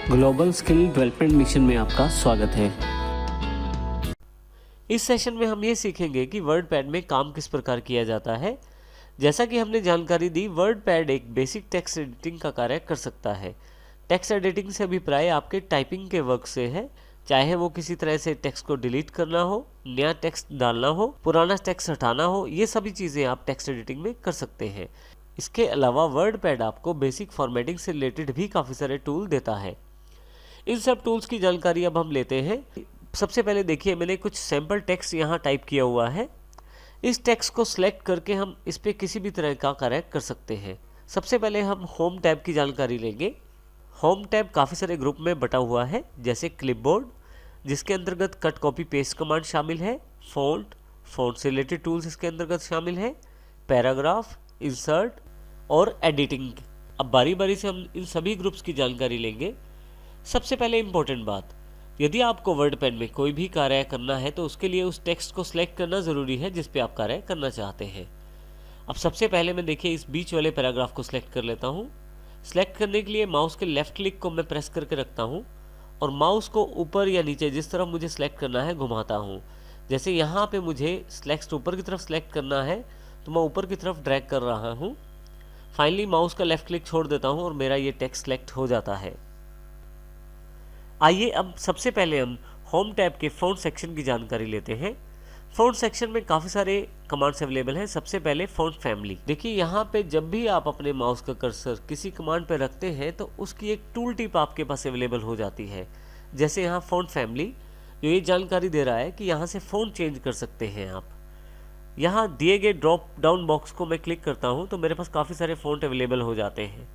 Global skill development mission में आपका स्वागत है। इस सेशन में हम ये सीखेंगे कि वर्डपैड में काम किस प्रकार किया जाता है। जैसा कि हमने जानकारी दी, वर्डपैड एक बेसिक टेक्स्ट एडिटिंग का कार्य कर सकता है। टेक्स्ट एडिटिंग से अभिप्राय आपके टाइपिंग के वर्क से है, चाहे वो किसी तरह से टेक्स्ट को डिलीट करना हो, नया टेक्स्ट डालना हो, पुराना टेक्स्ट हटाना हो, ये सभी चीज़ें आप टेक्स्ट एडिटिंग में कर सकते हैं। इसके अलावा वर्डपैड आपको बेसिक फॉर्मेटिंग से रिलेटेड भी काफ़ी सारे टूल देता है। इन सब टूल्स की जानकारी अब हम लेते हैं। सबसे पहले देखिए, मैंने कुछ सैम्पल टेक्स्ट यहाँ टाइप किया हुआ है। इस टेक्स्ट को सिलेक्ट करके हम इस पर किसी भी तरह का कार्य कर सकते हैं। सबसे पहले हम होम टैब की जानकारी लेंगे। होम टैब काफ़ी सारे ग्रुप में बटा हुआ है, जैसे क्लिपबोर्ड, जिसके अंतर्गत कट कॉपी पेस्ट कमांड शामिल है, फ़ॉन्ट से रिलेटेड टूल्स इसके अंतर्गत शामिल है, पैराग्राफ, इंसर्ट और एडिटिंग। अब बारी बारी से हम इन सभी ग्रुप्स की जानकारी लेंगे। सबसे पहले इम्पोर्टेंट बात, यदि आपको वर्डपैड में कोई भी कार्य करना है तो उसके लिए उस टेक्स्ट को सिलेक्ट करना ज़रूरी है जिस पे आप कार्य करना चाहते हैं। अब सबसे पहले मैं देखिए इस बीच वाले पैराग्राफ को सिलेक्ट कर लेता हूँ। सिलेक्ट करने के लिए माउस के लेफ्ट क्लिक को मैं प्रेस करके रखता हूँ और माउस को ऊपर या नीचे जिस तरफ मुझे सिलेक्ट करना है घुमाता हूँ। जैसे यहाँ पे मुझे टेक्स्ट ऊपर की तरफ सिलेक्ट करना है तो मैं ऊपर की तरफ ड्रैग कर रहा हूँ। फाइनली माउस का लेफ्ट क्लिक छोड़ देता हूँ और मेरा ये टेक्स्ट सिलेक्ट हो जाता है। आइए अब सबसे पहले हम होम टैब के फ़ॉन्ट सेक्शन की जानकारी लेते हैं। फ़ॉन्ट सेक्शन में काफ़ी सारे कमांड्स अवेलेबल हैं। सबसे पहले फ़ॉन्ट फैमिली। देखिए यहाँ पे जब भी आप अपने माउस का कर्सर किसी कमांड पे रखते हैं तो उसकी एक टूल टिप आपके पास अवेलेबल हो जाती है। जैसे यहाँ फ़ॉन्ट फैमिली जो ये जानकारी दे रहा है कि यहाँ से फ़ॉन्ट चेंज कर सकते हैं आप। यहाँ दिए गए ड्रॉप डाउन बॉक्स को मैं क्लिक करता हूँ तो मेरे पास काफ़ी सारे फ़ॉन्ट अवेलेबल हो जाते हैं।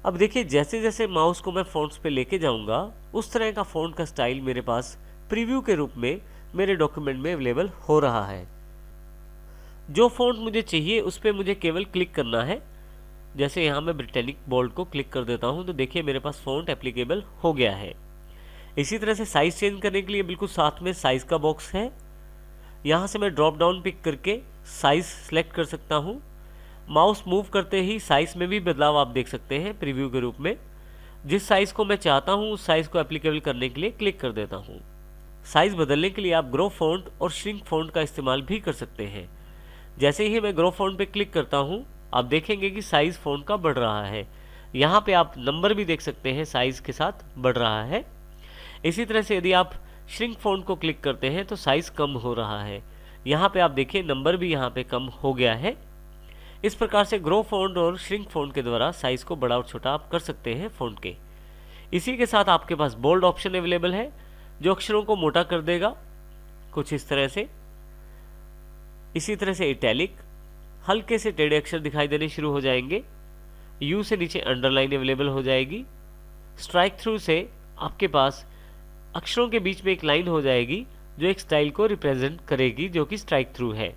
अब देखिए जैसे जैसे माउस को मैं फ़ॉन्ट्स पे लेके जाऊंगा उस तरह का फ़ॉन्ट का स्टाइल मेरे पास प्रीव्यू के रूप में मेरे डॉक्यूमेंट में अवेलेबल हो रहा है। जो फ़ॉन्ट मुझे चाहिए उस पर मुझे केवल क्लिक करना है। जैसे यहाँ मैं ब्रिटेनिक बोल्ड को क्लिक कर देता हूँ तो देखिए मेरे पास फ़ॉन्ट एप्लीकेबल हो गया है। इसी तरह से साइज़ चेंज करने के लिए बिल्कुल साथ में साइज़ का बॉक्स है। यहाँ से मैं ड्रॉप डाउन पिक करके साइज़ सेलेक्ट कर सकता हूँ। माउस मूव करते ही साइज़ में भी बदलाव आप देख सकते हैं प्रीव्यू के रूप में। जिस साइज़ को मैं चाहता हूँ उस साइज़ को एप्लीकेबल करने के लिए क्लिक कर देता हूँ। साइज़ बदलने के लिए आप ग्रो फॉन्ट और श्रिंक फॉन्ट का इस्तेमाल भी कर सकते हैं। जैसे ही मैं ग्रो फॉन्ट पे क्लिक करता हूँ आप देखेंगे कि साइज़ फॉन्ट का बढ़ रहा है। यहाँ पे आप नंबर भी देख सकते हैं, साइज़ के साथ बढ़ रहा है। इसी तरह से यदि आप श्रिंक फॉन्ट को क्लिक करते हैं तो साइज़ कम हो रहा है। यहाँ पे आप देखिए नंबर भी यहाँ पे कम हो गया है। इस प्रकार से ग्रो फॉन्ट और श्रिंक फॉन्ट के द्वारा साइज़ को बड़ा और छोटा आप कर सकते हैं फॉन्ट के। इसी के साथ आपके पास बोल्ड ऑप्शन अवेलेबल है जो अक्षरों को मोटा कर देगा कुछ इस तरह से। इसी तरह से इटैलिक, हल्के से टेढ़े अक्षर दिखाई देने शुरू हो जाएंगे। यू से नीचे अंडरलाइन अवेलेबल हो जाएगी। स्ट्राइक थ्रू से आपके पास अक्षरों के बीच में एक लाइन हो जाएगी जो एक स्टाइल को रिप्रेजेंट करेगी, जो कि स्ट्राइक थ्रू है।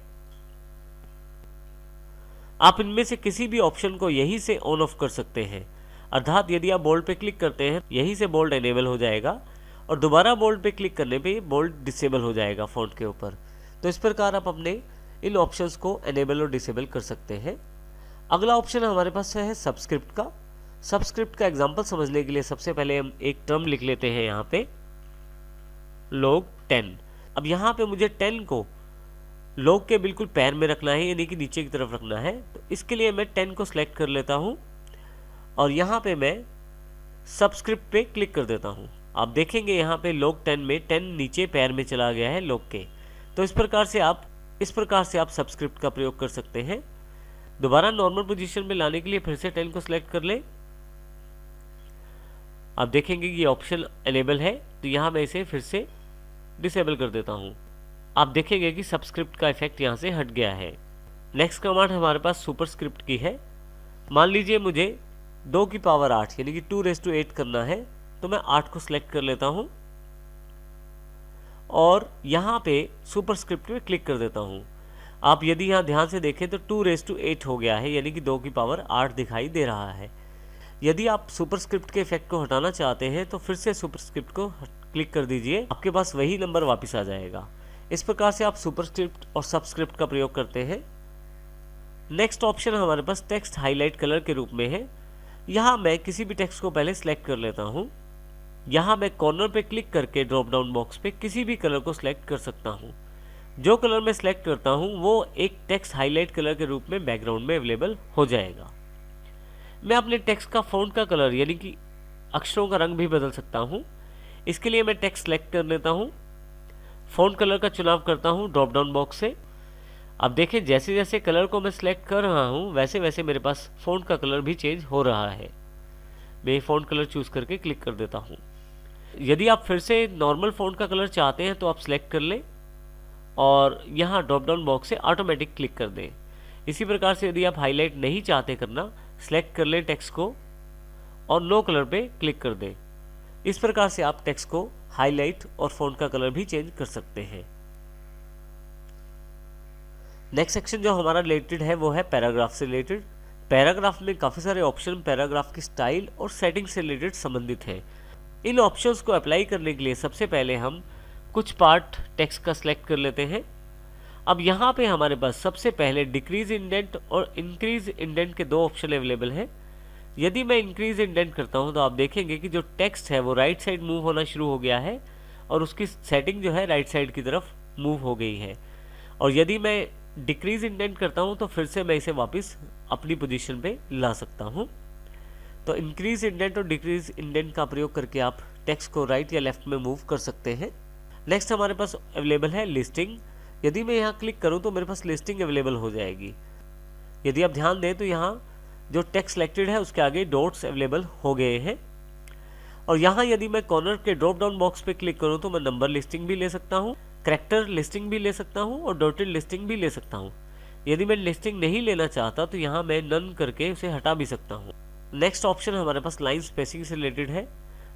आप इनमें से किसी भी ऑप्शन को यहीं से ऑन ऑफ कर सकते हैं। अर्थात यदि आप बोल्ड पे क्लिक करते हैं यहीं से बोल्ड एनेबल हो जाएगा और दोबारा बोल्ड पे क्लिक करने पे बोल्ड डिसेबल हो जाएगा फ़ॉन्ट के ऊपर। तो इस प्रकार आप अपने इन ऑप्शंस को एनेबल और डिसेबल कर सकते हैं। अगला ऑप्शन हमारे पास है सबस्क्रिप्ट का। सबस्क्रिप्ट का एग्जाम्पल समझने के लिए सबसे पहले हम एक टर्म लिख लेते हैं यहाँ पे, log 10। अब यहाँ पे मुझे 10 को लॉग के बिल्कुल पैर में रखना है, यानी कि नीचे की तरफ रखना है। तो इसके लिए मैं 10 को सिलेक्ट कर लेता हूँ और यहाँ पे मैं सबस्क्रिप्ट पे क्लिक कर देता हूँ। आप देखेंगे यहाँ पे log 10 में 10 नीचे पैर में चला गया है लॉग के। तो इस प्रकार से आप सबस्क्रिप्ट का प्रयोग कर सकते हैं। दोबारा नॉर्मल पोजीशन में लाने के लिए फिर से 10 को सिलेक्ट कर लें। आप देखेंगे कि ये ऑप्शन एनेबल है तो यहाँ मैं इसे फिर से डिसेबल कर देता हूँ। आप देखेंगे कि सबस्क्रिप्ट का इफेक्ट यहाँ से हट गया है। नेक्स्ट कमांड हमारे पास सुपरस्क्रिप्ट की है। मान लीजिए मुझे 2 की पावर 8 यानी कि 2⁸ करना है तो मैं 8 को सिलेक्ट कर लेता हूँ और यहाँ पे सुपरस्क्रिप्ट पे क्लिक कर देता हूँ। आप यदि यहाँ ध्यान से देखें तो 2⁸ हो गया है, यानी कि 2 की पावर 8 दिखाई दे रहा है। यदि आप सुपरस्क्रिप्ट के इफेक्ट को हटाना चाहते हैं तो फिर से सुपरस्क्रिप्ट को क्लिक कर दीजिए, आपके पास वही नंबर वापस आ जाएगा। इस प्रकार से आप सुपरस्क्रिप्ट और सबस्क्रिप्ट का प्रयोग करते हैं। नेक्स्ट ऑप्शन हमारे पास टेक्स्ट हाईलाइट कलर के रूप में है। यहाँ मैं किसी भी टेक्स्ट को पहले सिलेक्ट कर लेता हूँ। यहाँ मैं कॉर्नर पे क्लिक करके ड्रॉप डाउन बॉक्स पे किसी भी कलर को सिलेक्ट कर सकता हूँ। जो कलर मैं सिलेक्ट करता हूँ वो एक टेक्स्ट हाईलाइट कलर के रूप में बैकग्राउंड में अवेलेबल हो जाएगा। मैं अपने टेक्स्ट का फ़ॉन्ट का कलर यानी कि अक्षरों का रंग भी बदल सकता हूँ। इसके लिए मैं टेक्स्ट सेलेक्ट कर लेता हूँ, फ़ॉन्ट कलर का चुनाव करता हूँ ड्रॉप डाउन बॉक्स से। अब देखें जैसे जैसे कलर को मैं सिलेक्ट कर रहा हूँ वैसे वैसे मेरे पास फ़ॉन्ट का कलर भी चेंज हो रहा है। मैं फ़ॉन्ट कलर चूज़ करके क्लिक कर देता हूँ। यदि आप फिर से नॉर्मल फ़ॉन्ट का कलर चाहते हैं तो आप सिलेक्ट कर लें और यहाँ ड्रॉप डाउन बॉक्स से ऑटोमेटिक क्लिक कर दें। इसी प्रकार से यदि आप हाईलाइट नहीं चाहते करना, सिलेक्ट कर लें टेक्स्ट को और नो कलर पे क्लिक कर दें। इस प्रकार से आप टेक्स्ट को हाईलाइट और फ़ॉन्ट का कलर भी चेंज कर सकते हैं। नेक्स्ट सेक्शन जो हमारा रिलेटेड है वो है पैराग्राफ से रिलेटेड। पैराग्राफ में काफ़ी सारे ऑप्शन पैराग्राफ की स्टाइल और सेटिंग से रिलेटेड संबंधित हैं। इन ऑप्शंस को अप्लाई करने के लिए सबसे पहले हम कुछ पार्ट टेक्स्ट का सिलेक्ट कर लेते हैं। अब यहाँ पे हमारे पास सबसे पहले डिक्रीज इंडेंट और इंक्रीज इंडेंट के दो ऑप्शन अवेलेबल हैं। यदि मैं इंक्रीज इंडेंट करता हूँ तो आप देखेंगे कि जो टेक्स्ट है वो राइट साइड मूव होना शुरू हो गया है और उसकी सेटिंग जो है राइट साइड की तरफ मूव हो गई है। और यदि मैं डिक्रीज इंडेंट करता हूँ तो फिर से मैं इसे वापस अपनी पोजीशन पे ला सकता हूँ। तो इंक्रीज इंडेंट और डिक्रीज इंडेंट का प्रयोग करके आप टेक्स्ट को राइट या लेफ्ट में मूव कर सकते हैं। नेक्स्ट हमारे पास अवेलेबल है लिस्टिंग। यदि मैं यहाँ क्लिक करूँ तो मेरे पास लिस्टिंग अवेलेबल हो जाएगी। यदि आप ध्यान दें तो यहाँ जो टेक्स्ट सिलेक्टेड है उसके आगे डॉट्स अवेलेबल हो गए हैं। और यहाँ यदि मैं कॉर्नर के ड्रॉप डाउन बॉक्स पे क्लिक करूँ तो मैं नंबर लिस्टिंग भी ले सकता हूँ, कैरेक्टर लिस्टिंग भी ले सकता हूँ और डॉटेड लिस्टिंग भी ले सकता हूँ। यदि मैं लिस्टिंग नहीं लेना चाहता तो यहाँ मैं नन करके उसे हटा भी सकता हूँ। नेक्स्ट ऑप्शन हमारे पास लाइन स्पेसिंग से रिलेटेड है।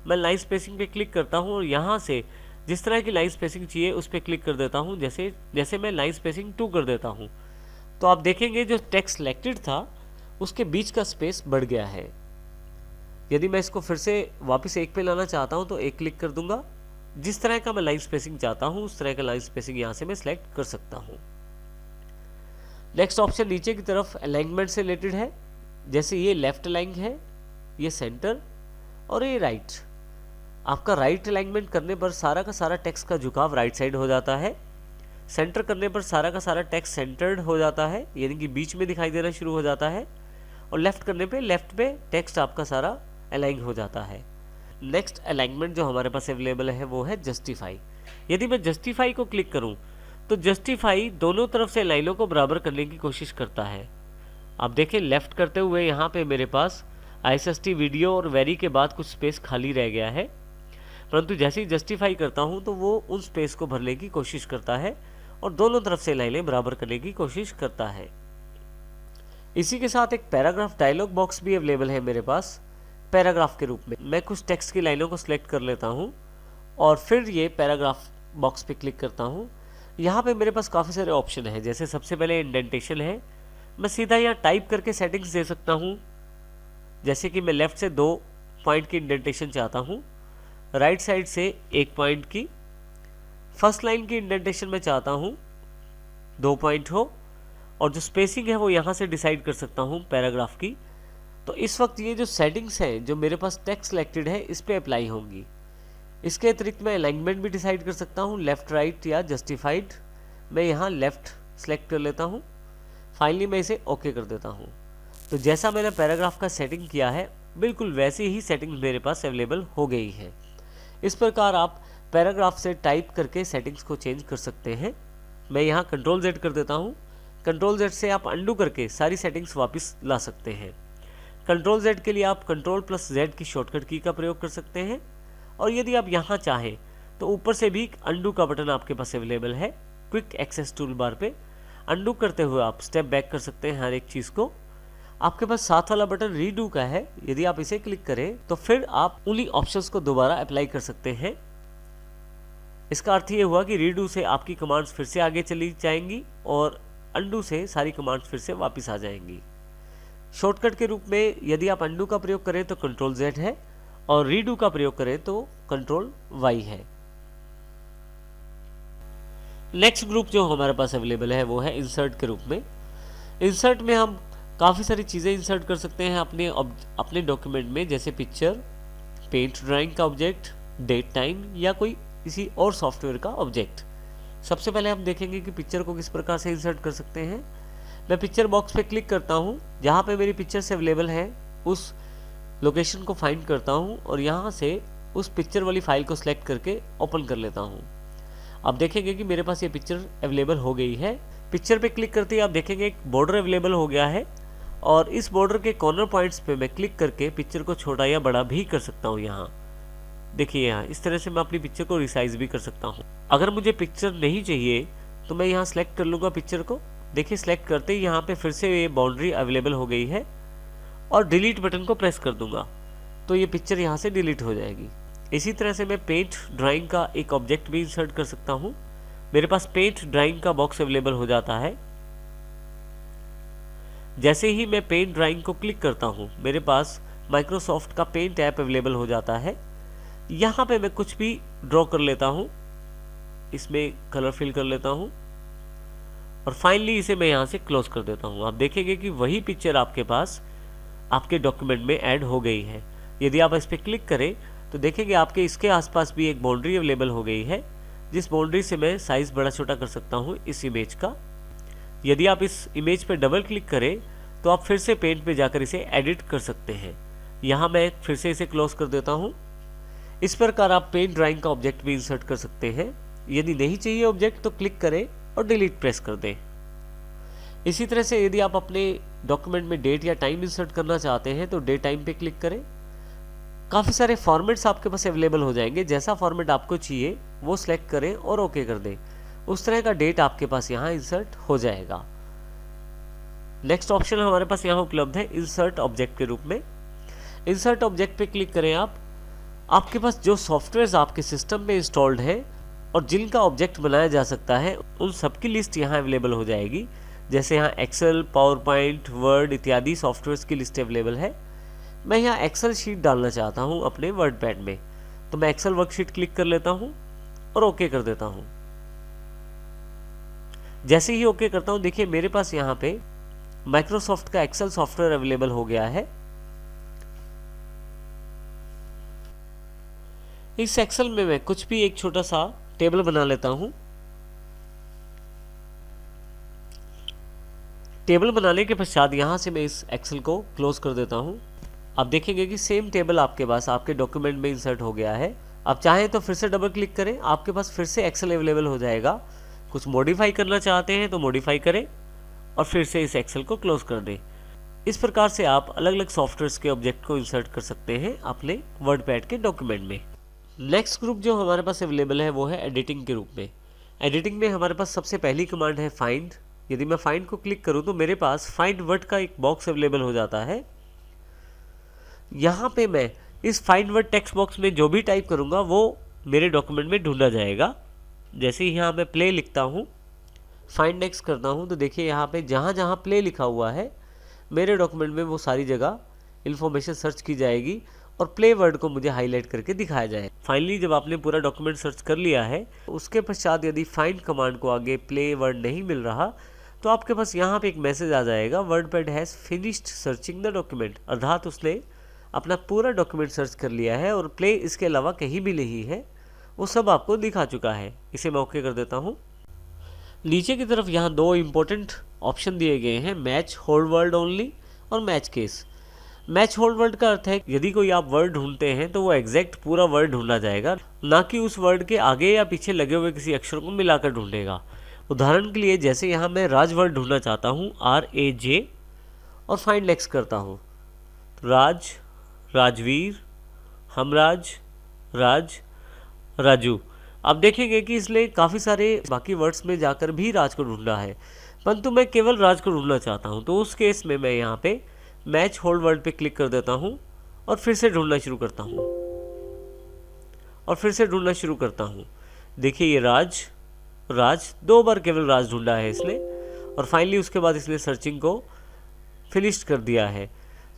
मैं लाइन स्पेसिंग पे क्लिक करता हूँ और यहाँ से जिस तरह की लाइन स्पेसिंग चाहिए उस पर क्लिक कर देता हूँ। जैसे मैं लाइन स्पेसिंग 2 कर देता हूँ तो आप देखेंगे जो टेक्स्ट सिलेक्टेड था उसके बीच का स्पेस बढ़ गया है। यदि मैं इसको फिर से वापस 1 पे लाना चाहता हूँ तो 1 क्लिक कर दूंगा। जिस तरह का मैं लाइन स्पेसिंग चाहता हूँ उस तरह का लाइन स्पेसिंग यहाँ से मैं सिलेक्ट कर सकता हूँ। नेक्स्ट ऑप्शन नीचे की तरफ अलाइनमेंट से रिलेटेड है। जैसे ये लेफ्ट अलाइन है, ये सेंटर और ये राइट। आपका राइट अलाइनमेंट करने पर सारा का सारा टेक्स्ट का झुकाव राइट साइड हो जाता है। सेंटर करने पर सारा का सारा टेक्स्ट सेंटर्ड हो जाता है यानी कि बीच में दिखाई देना शुरू हो जाता है। और लेफ्ट करने पे लेफ्ट पे टेक्स्ट आपका सारा अलाइन हो जाता है। नेक्स्ट अलाइनमेंट जो हमारे पास अवेलेबल है वो है जस्टिफाई। यदि मैं जस्टिफाई को क्लिक करूं तो जस्टिफाई दोनों तरफ से लाइनों को बराबर करने की कोशिश करता है। आप देखें लेफ्ट करते हुए यहाँ पे मेरे पास ISST वीडियो और वेरी के बाद कुछ स्पेस खाली रह गया है, परंतु जैसे ही जस्टिफाई करता हूँ तो वो उन स्पेस को भरने की कोशिश करता है और दोनों तरफ से लाइनें बराबर करने की कोशिश करता है। इसी के साथ एक पैराग्राफ डायलॉग बॉक्स भी अवेलेबल है मेरे पास पैराग्राफ के रूप में। मैं कुछ टेक्स्ट की लाइनों को सिलेक्ट कर लेता हूँ और फिर ये पैराग्राफ बॉक्स पे क्लिक करता हूँ। यहाँ पे मेरे पास काफ़ी सारे ऑप्शन हैं। जैसे सबसे पहले इंडेंटेशन है। मैं सीधा यहाँ टाइप करके सेटिंग्स दे सकता हूँ। जैसे कि मैं लेफ्ट से 2 पॉइंट की इंडेंटेशन चाहता हूँ, राइट साइड से 1 पॉइंट की, फर्स्ट लाइन की इंडेंटेशन में चाहता हूँ 2 पॉइंट हो और जो स्पेसिंग है वो यहाँ से डिसाइड कर सकता हूँ पैराग्राफ की। तो इस वक्त ये जो सेटिंग्स हैं जो मेरे पास टेक्स्ट सिलेक्टेड है इस पे अप्लाई होंगी। इसके अतिरिक्त मैं अलाइनमेंट भी डिसाइड कर सकता हूँ, लेफ्ट राइट या जस्टिफाइड। मैं यहाँ लेफ्ट सेलेक्ट कर लेता हूँ। फाइनली मैं इसे ओके कर देता हूँ। तो जैसा मैंने पैराग्राफ का सेटिंग किया है बिल्कुल वैसी ही सेटिंग मेरे पास अवेलेबल हो गई है। इस प्रकार आप पैराग्राफ से टाइप करके सेटिंग्स को चेंज कर सकते हैं। मैं यहाँ Ctrl Z कर देता हूँ। Ctrl Z से आप अंडू करके सारी सेटिंग्स वापस ला सकते हैं। Ctrl Z के लिए आप Ctrl+Z की शॉर्टकट की का प्रयोग कर सकते हैं और यदि आप यहाँ चाहें तो ऊपर से भी अंडू का बटन आपके पास अवेलेबल है क्विक एक्सेस टूल बार पे। अंडू करते हुए आप स्टेप बैक कर सकते हैं हर एक चीज़ को। आपके पास साथ वाला बटन रीडू का है। यदि आप इसे क्लिक करें तो फिर आप उन्हीं ऑप्शंस को दोबारा अप्लाई कर सकते हैं। इसका अर्थ ये हुआ कि रीडू से आपकी कमांड्स फिर से आगे चली जाएंगी और अंडू से सारी कमांड्स फिर से वापस आ जाएंगी। शॉर्टकट के रूप में यदि आप अंडू का प्रयोग करें तो Ctrl Z है और रीडू का प्रयोग करें तो Ctrl Y है। नेक्स्ट ग्रुप जो हमारे पास अवेलेबल है वो है इंसर्ट के रूप में। इंसर्ट में हम काफ़ी सारी चीज़ें इंसर्ट कर सकते हैं अपने डॉक्यूमेंट में, जैसे पिक्चर, पेंट ड्राइंग का ऑब्जेक्ट, डेट टाइम या कोई किसी और सॉफ्टवेयर का ऑब्जेक्ट। सबसे पहले हम देखेंगे कि पिक्चर को किस प्रकार से इंसर्ट कर सकते हैं। मैं पिक्चर बॉक्स पे क्लिक करता हूँ, जहाँ पे मेरी पिक्चर्स अवेलेबल है उस लोकेशन को फाइंड करता हूँ और यहाँ से उस पिक्चर वाली फाइल को सिलेक्ट करके ओपन कर लेता हूँ। आप देखेंगे कि मेरे पास ये पिक्चर अवेलेबल हो गई है। पिक्चर पे क्लिक करते ही आप देखेंगे एक बॉर्डर अवेलेबल हो गया है और इस बॉर्डर के कॉर्नर पॉइंट्स पे मैं क्लिक करके पिक्चर को छोटा या बड़ा भी कर सकता हूँ। यहाँ देखिए, यहाँ इस तरह से मैं अपनी पिक्चर को रिसाइज भी कर सकता हूँ। अगर मुझे पिक्चर नहीं चाहिए तो मैं यहाँ सेलेक्ट कर लूँगा पिक्चर को। देखिए, सेलेक्ट करते ही यहाँ पे फिर से ये बाउंड्री अवेलेबल हो गई है और डिलीट बटन को प्रेस कर दूंगा तो ये पिक्चर यहाँ से डिलीट हो जाएगी। इसी तरह से मैं पेंट ड्राइंग का एक ऑब्जेक्ट भी इंसर्ट कर सकता हूँ। मेरे पास पेंट ड्राइंग का बॉक्स अवेलेबल हो जाता है। जैसे ही मैं पेंट ड्राइंग को क्लिक करता हूँ, मेरे पास माइक्रोसॉफ्ट का पेंट ऐप अवेलेबल हो जाता है। यहाँ पे मैं कुछ भी ड्रॉ कर लेता हूँ, इसमें कलर फिल कर लेता हूँ और फाइनली इसे मैं यहाँ से क्लोज कर देता हूँ। आप देखेंगे कि वही पिक्चर आपके पास आपके डॉक्यूमेंट में ऐड हो गई है। यदि आप इस पर क्लिक करें तो देखेंगे आपके इसके आसपास भी एक बाउंड्री अवेलेबल हो गई है, जिस बाउंड्री से मैं साइज बड़ा छोटा कर सकता हूँ इस इमेज का। यदि आप इस इमेज पर डबल क्लिक करें तो आप फिर से पेंट पे जाकर इसे एडिट कर सकते हैं। यहाँ मैं फिर से इसे क्लोज कर देता हूँ। इस प्रकार आप पेंट ड्राइंग का ऑब्जेक्ट भी इंसर्ट कर सकते हैं। यदि नहीं चाहिए ऑब्जेक्ट तो क्लिक करें और डिलीट प्रेस कर दें। इसी तरह से यदि आप अपने डॉक्यूमेंट में डेट या टाइम इंसर्ट करना चाहते हैं तो डेट टाइम पे क्लिक करें। काफ़ी सारे फॉर्मेट्स आपके पास अवेलेबल हो जाएंगे। जैसा फॉर्मेट आपको चाहिए वो सिलेक्ट करें और ओके कर दें। उस तरह का डेट आपके पास यहाँ इंसर्ट हो जाएगा। नेक्स्ट ऑप्शन हमारे पास यहाँ उपलब्ध है इंसर्ट ऑब्जेक्ट के रूप में। इंसर्ट ऑब्जेक्ट पे क्लिक करें आप। आपके पास जो सॉफ्टवेयर आपके सिस्टम में इंस्टॉल्ड है और जिनका ऑब्जेक्ट बनाया जा सकता है उन सबकी लिस्ट यहाँ अवेलेबल हो जाएगी। जैसे यहाँ एक्सेल, पावर पॉइंट, वर्ड इत्यादि सॉफ्टवेयर्स की लिस्ट अवेलेबल है। मैं यहाँ एक्सेल शीट डालना चाहता हूँ अपने वर्ड पैड में, तो मैं एक्सेल वर्कशीट क्लिक कर लेता हूँ और ओके कर देता हूँ। जैसे ही ओके करता हूँ, देखिए मेरे पास यहाँ पे माइक्रोसॉफ्ट का एक्सेल सॉफ्टवेयर अवेलेबल हो गया है। इस एक्सेल में मैं कुछ भी एक छोटा सा टेबल बना लेता हूँ। टेबल बनाने के पश्चात यहाँ से मैं इस एक्सेल को क्लोज कर देता हूँ। आप देखेंगे कि सेम टेबल आपके पास आपके डॉक्यूमेंट में इंसर्ट हो गया है। आप चाहें तो फिर से डबल क्लिक करें, आपके पास फिर से एक्सेल अवेलेबल हो जाएगा। कुछ मॉडिफाई करना चाहते हैं तो मॉडिफाई करें और फिर से इस एक्सेल को क्लोज कर दें। इस प्रकार से आप अलग अलग सॉफ्टवेयर्स के ऑब्जेक्ट को इंसर्ट कर सकते हैं अपने वर्ड पैड के डॉक्यूमेंट में। नेक्स्ट ग्रुप जो हमारे पास अवेलेबल है वो है एडिटिंग के रूप में। एडिटिंग में हमारे पास सबसे पहली कमांड है फाइंड। यदि मैं फाइंड को क्लिक करूं तो मेरे पास फाइंड वर्ड का एक बॉक्स अवेलेबल हो जाता है। यहाँ पे मैं इस फाइंड वर्ड टेक्स्ट बॉक्स में जो भी टाइप करूँगा वो मेरे डॉक्यूमेंट में ढूंढा जाएगा। जैसे ही यहाँ मैं प्ले लिखता हूँ, फाइंड नेक्स्ट करता हूँ, तो देखिए यहाँ पे जहाँ जहाँ प्ले लिखा हुआ है मेरे डॉक्यूमेंट में वो सारी जगह इन्फॉर्मेशन सर्च की जाएगी और प्ले वर्ड को मुझे हाईलाइट करके दिखाया जाए। फाइनली जब आपने पूरा डॉक्यूमेंट सर्च कर लिया है, उसके पश्चात यदि फाइंड कमांड को आगे प्ले वर्ड नहीं मिल रहा तो आपके पास यहाँ पे एक मैसेज आ जाएगा, WordPad has finished searching the document. अर्थात उसने अपना पूरा डॉक्यूमेंट सर्च कर लिया है और प्ले इसके अलावा कहीं भी नहीं है, वो सब आपको दिखा चुका है। इसे मैं ओके कर देता हूँ। नीचे की तरफ यहाँ दो इम्पोर्टेंट ऑप्शन दिए गए हैं, मैच होल्ड वर्ड ओनली और match case. Match hold word का अर्थ है यदि कोई आप वर्ड ढूंढते हैं तो वो एग्जैक्ट पूरा वर्ड ढूंढा जाएगा, ना कि उस वर्ड के आगे या पीछे लगे हुए किसी अक्षर को मिलाकर ढूंढेगा। उदाहरण के लिए जैसे यहाँ मैं राज वर्ड ढूंढना चाहता हूँ, RAJ, और फाइंड नेक्स्ट करता हूँ, राज, राजवीर, हमराज, राज, राजू। आप देखेंगे कि इसलिए काफ़ी सारे बाकी वर्ड्स में जाकर भी राज को ढूंढा है, परंतु मैं केवल राज को ढूंढना चाहता हूँ। तो उस केस में मैं यहाँ पे मैच होल्ड वर्ड पे क्लिक कर देता हूँ और फिर से ढूंढना शुरू करता हूँ और फिर से ढूंढना शुरू करता हूँ। देखिए ये राज, राज, दो बार केवल राज ढूंढा है इसने और फाइनली उसके बाद इसने सर्चिंग को फिनिश कर दिया है।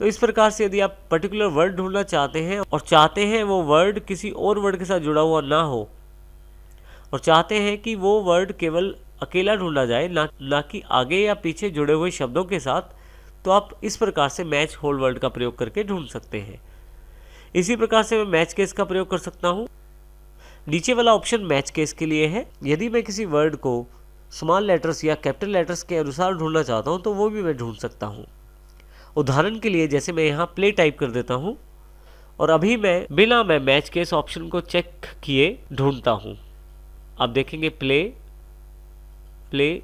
तो इस प्रकार से यदि आप पर्टिकुलर वर्ड ढूंढना चाहते हैं और चाहते हैं वो वर्ड किसी और वर्ड के साथ जुड़ा हुआ ना हो और चाहते हैं कि वो वर्ड केवल अकेला ढूंढा जाए, ना कि आगे या पीछे जुड़े हुए शब्दों के साथ, तो आप इस प्रकार से मैच होल्ड वर्ड का प्रयोग करके ढूंढ सकते हैं। इसी प्रकार से मैं मैच केस का प्रयोग कर सकता हूँ। नीचे वाला ऑप्शन मैच केस के लिए है। यदि मैं किसी वर्ड को स्मॉल लेटर्स या कैपिटल लेटर्स के अनुसार ढूंढना चाहता हूं तो वो भी मैं ढूंढ सकता हूं। उदाहरण के लिए जैसे मैं यहाँ प्ले टाइप कर देता हूं और अभी मैं बिना मैच केस ऑप्शन को चेक किए ढूंढता हूं। आप देखेंगे प्ले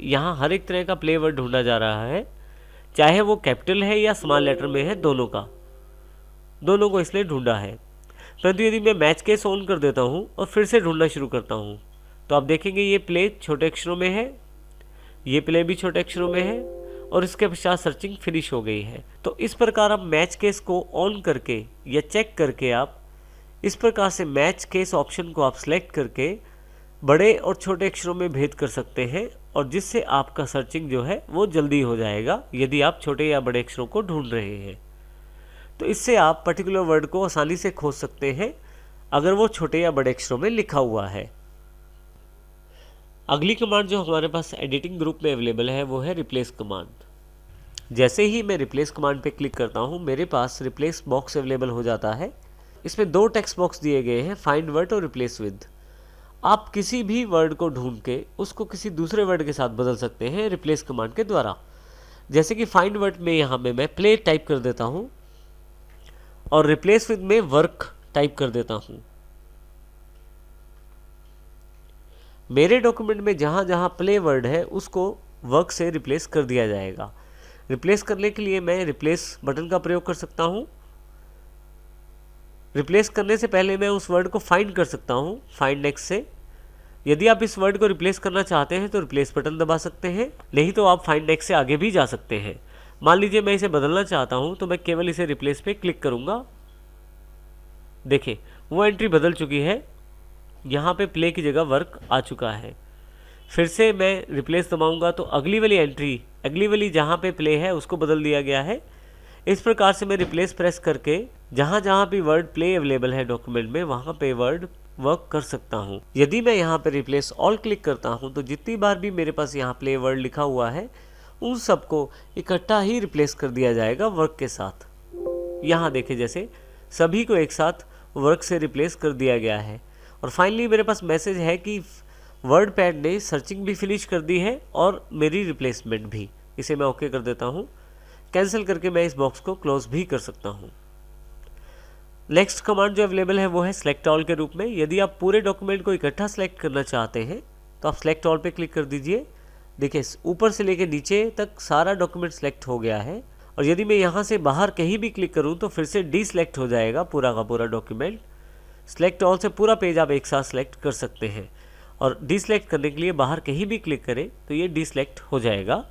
यहाँ हर एक तरह का प्ले वर्ड ढूंढा जा रहा है, चाहे वो कैपिटल है या स्मॉल लेटर में है, दोनों को इसने ढूंढा है। परंतु यदि मैं मैच केस ऑन कर देता हूं और फिर से ढूंढना शुरू करता हूं तो आप देखेंगे ये प्ले छोटे अक्षरों में है, ये प्ले भी छोटे अक्षरों में है और इसके पश्चात सर्चिंग फिनिश हो गई है। तो इस प्रकार आप मैच केस को ऑन करके या चेक करके आप इस प्रकार से मैच केस ऑप्शन को आप सिलेक्ट करके बड़े और छोटे अक्षरों में भेद कर सकते हैं और जिससे आपका सर्चिंग जो है वो जल्दी हो जाएगा यदि आप छोटे या बड़े अक्षरों को ढूंढ रहे हैं। तो इससे आप पर्टिकुलर वर्ड को आसानी से खोज सकते हैं अगर वो छोटे या बड़े अक्षरों में लिखा हुआ है। अगली कमांड जो हमारे पास एडिटिंग ग्रुप में अवेलेबल है वो है रिप्लेस कमांड। जैसे ही मैं रिप्लेस कमांड पे क्लिक करता हूँ मेरे पास रिप्लेस बॉक्स अवेलेबल हो जाता है। इसमें 2 टेक्स्ट बॉक्स दिए गए हैं, फाइंड वर्ड और रिप्लेस विद। आप किसी भी वर्ड को ढूंढ के उसको किसी दूसरे वर्ड के साथ बदल सकते हैं रिप्लेस कमांड के द्वारा। जैसे कि फाइंड वर्ड में यहाँ पे मैं प्ले टाइप कर देता हूँ और रिप्लेस विद में वर्क टाइप कर देता हूँ। मेरे डॉक्यूमेंट में जहाँ जहाँ प्ले वर्ड है उसको वर्क से रिप्लेस कर दिया जाएगा। रिप्लेस करने के लिए मैं रिप्लेस बटन का प्रयोग कर सकता हूँ। रिप्लेस करने से पहले मैं उस वर्ड को फाइंड कर सकता हूँ फाइंड नेक्स्ट से। यदि आप इस वर्ड को रिप्लेस करना चाहते हैं तो रिप्लेस बटन दबा सकते हैं, नहीं तो आप फाइंड नेक्स्ट से आगे भी जा सकते हैं। मान लीजिए मैं इसे बदलना चाहता हूँ तो मैं केवल इसे रिप्लेस पे क्लिक करूँगा। देखिए वो एंट्री बदल चुकी है, यहाँ पे प्ले की जगह वर्क आ चुका है। फिर से मैं रिप्लेस दबाऊंगा तो अगली वाली जहाँ पे प्ले है उसको बदल दिया गया है। इस प्रकार से मैं रिप्लेस प्रेस करके जहाँ जहाँ भी वर्ड प्ले अवेलेबल है डॉक्यूमेंट में वहाँ पे वर्ड वर्क कर सकता हूँ। यदि मैं यहाँ पे रिप्लेस ऑल क्लिक करता हूँ तो जितनी बार भी मेरे पास यहाँ प्ले वर्ड लिखा हुआ है उन सबको इकट्ठा ही रिप्लेस कर दिया जाएगा वर्क के साथ। यहाँ देखें जैसे सभी को एक साथ वर्क से रिप्लेस कर दिया गया है। और फाइनली मेरे पास मैसेज है कि वर्ड पैड ने सर्चिंग भी फिनिश कर दी है और मेरी रिप्लेसमेंट भी। इसे मैं ओके कर देता हूँ। कैंसिल करके मैं इस बॉक्स को क्लोज भी कर सकता हूँ। नेक्स्ट कमांड जो अवेलेबल है वो है सेलेक्ट ऑल के रूप में। यदि आप पूरे डॉक्यूमेंट को इकट्ठा सेलेक्ट करना चाहते हैं तो आप सेलेक्ट ऑल पे क्लिक कर दीजिए। देखिए ऊपर से लेकर नीचे तक सारा डॉक्यूमेंट सेलेक्ट हो गया है। और यदि मैं यहाँ से बाहर कहीं भी क्लिक करूँ तो फिर से डीसेलेक्ट हो जाएगा पूरा का पूरा डॉक्यूमेंट। सेलेक्ट ऑल से पूरा पेज आप एक साथ सेलेक्ट कर सकते हैं और डीसेलेक्ट करने के लिए बाहर कहीं भी क्लिक करें तो ये डीसेलेक्ट हो जाएगा।